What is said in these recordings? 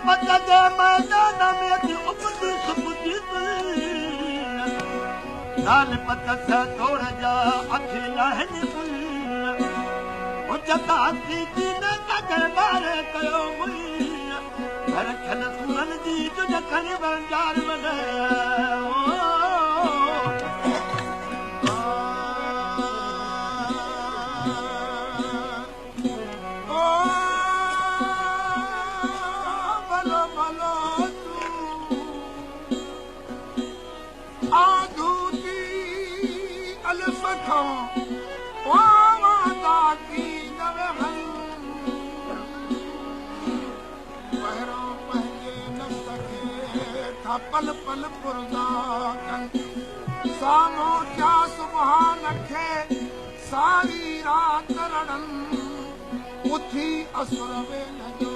पतजे मैदान में थी उपद सुबुदी लाल पत से तोड़ जा अखी लहनी उजता थी न कदर बारे कयो मुई घर खन सुनन जी तुझ खनी बंजार बने पल पल पुरदा सानो क्या सुभान खे सारी रात रणन उथी असुर वेल जो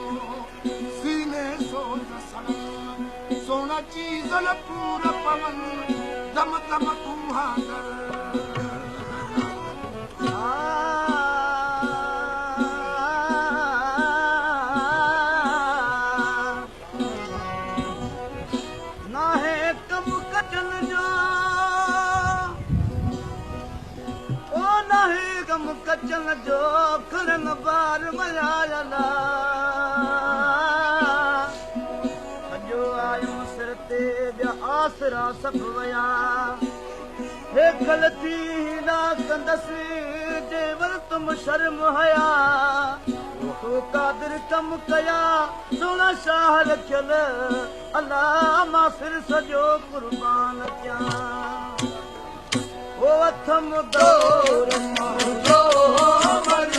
सीने सोच सड़न सोना चीज़ल पूर पवन दम दम कुम्हागर कचन जो खरन बार मयाला जो आयो सिर ते आसरा सब वया हे गलती ना कंदसी देवर तुम शर्म हया तो कादिर कम कया सोना शाह रखल अल्लाह मां फिर सजो कुर्बान क्या ओ थम दौर मारो